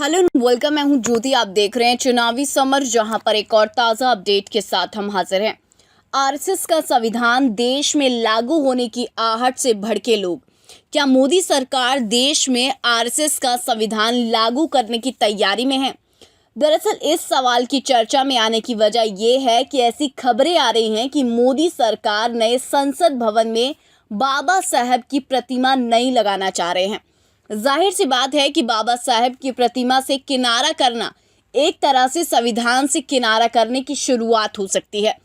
Hello welcome. मैं हूं ज्योति। आप देख रहे हैं चुनावी समर, जहां पर एक और ताज़ा अपडेट के साथ हम हाजिर हैं। आरएसएस का संविधान देश में लागू होने की आहट से भड़के लोग। क्या मोदी सरकार देश में आरएसएस का संविधान लागू करने की तैयारी में है? दरअसल इस सवाल की चर्चा में आने की वजह यह है कि ऐसी खबरें आ रही हैं कि मोदी सरकार नए संसद भवन में बाबा साहब की प्रतिमा नहीं लगाना चाह रहे हैं। जाहिर सी बात है कि बाबा साहब की प्रतिमा से किनारा करना एक तरह से संविधान से किनारा करने की शुरुआत हो सकती है।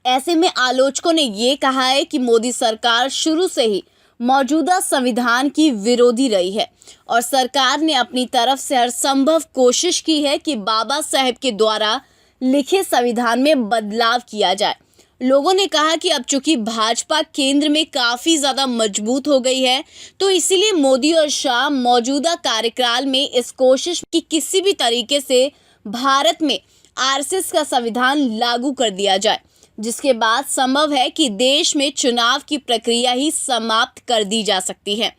ऐसे में आलोचकों ने ये कहा है कि मोदी सरकार शुरू से ही मौजूदा संविधान की विरोधी रही है और सरकार ने अपनी तरफ से हर संभव कोशिश की है कि बाबा साहब के द्वारा लिखे संविधान में बदलाव किया जाए। लोगों ने कहा कि अब चूंकि भाजपा केंद्र में काफ़ी ज़्यादा मजबूत हो गई है, तो इसीलिए मोदी और शाह मौजूदा कार्यकाल में इस कोशिश की किसी भी तरीके से भारत में आरएसएस का संविधान लागू कर दिया जाए, जिसके बाद संभव है कि देश में चुनाव की प्रक्रिया ही समाप्त कर दी जा सकती है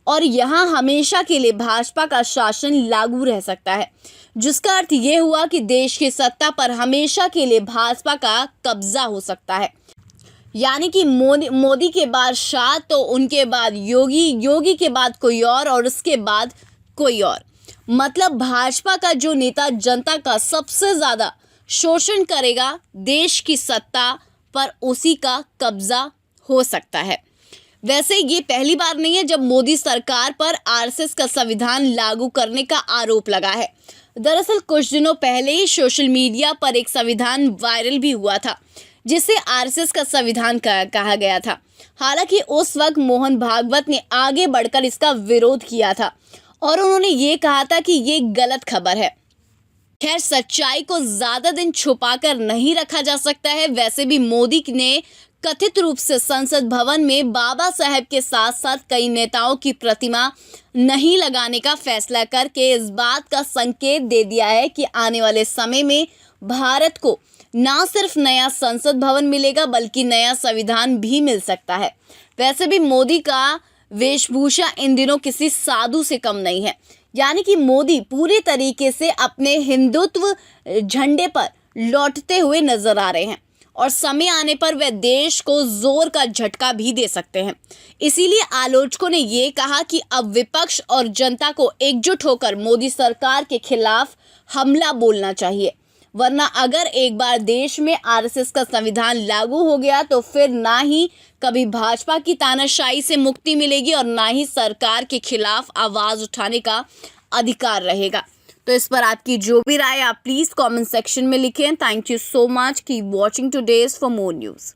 और यहाँ हमेशा के लिए भाजपा का शासन लागू रह सकता है, जिसका अर्थ ये हुआ कि देश की सत्ता पर हमेशा के लिए भाजपा का कब्जा हो सकता है। यानी कि मोदी के बाद शाह, तो उनके बाद योगी, योगी के बाद कोई और उसके बाद कोई और। मतलब भाजपा का जो नेता जनता का सबसे ज़्यादा शोषण करेगा, देश की सत्ता पर उसी का कब्जा हो सकता है। वैसे ये पहली बार नहीं है जब मोदी सरकार पर आरएसएस का संविधान लागू करने का आरोप लगा है। दरअसल कुछ दिनों पहले ही सोशल मीडिया पर एक संविधान वायरल भी हुआ था, जिसे आरएसएस का संविधान कहा गया था। हालांकि उस वक्त मोहन भागवत ने आगे बढ़कर इसका विरोध किया था और उन्होंने ये कहा था कि ये गलत खबर है। खैर, सच्चाई को ज़्यादा दिन छुपाकर नहीं रखा जा सकता है। वैसे भी मोदी ने कथित रूप से संसद भवन में बाबा साहब के साथ साथ कई नेताओं की प्रतिमा नहीं लगाने का फैसला करके इस बात का संकेत दे दिया है कि आने वाले समय में भारत को ना सिर्फ नया संसद भवन मिलेगा, बल्कि नया संविधान भी मिल सकता है। वैसे भी मोदी का वेशभूषा इन दिनों किसी साधु से कम नहीं है। यानी कि मोदी पूरे तरीके से अपने हिंदुत्व झंडे पर लौटते हुए नजर आ रहे हैं और समय आने पर वह देश को जोर का झटका भी दे सकते हैं। इसीलिए आलोचकों ने ये कहा कि अब विपक्ष और जनता को एकजुट होकर मोदी सरकार के खिलाफ हमला बोलना चाहिए, वरना अगर एक बार देश में आरएसएस का संविधान लागू हो गया तो फिर ना ही कभी भाजपा की तानाशाही से मुक्ति मिलेगी और ना ही सरकार के खिलाफ आवाज़ उठाने का अधिकार रहेगा। तो इस पर आपकी जो भी राय आप प्लीज़ कमेंट सेक्शन में लिखें। Thank you so much. Keep watching today's for more news.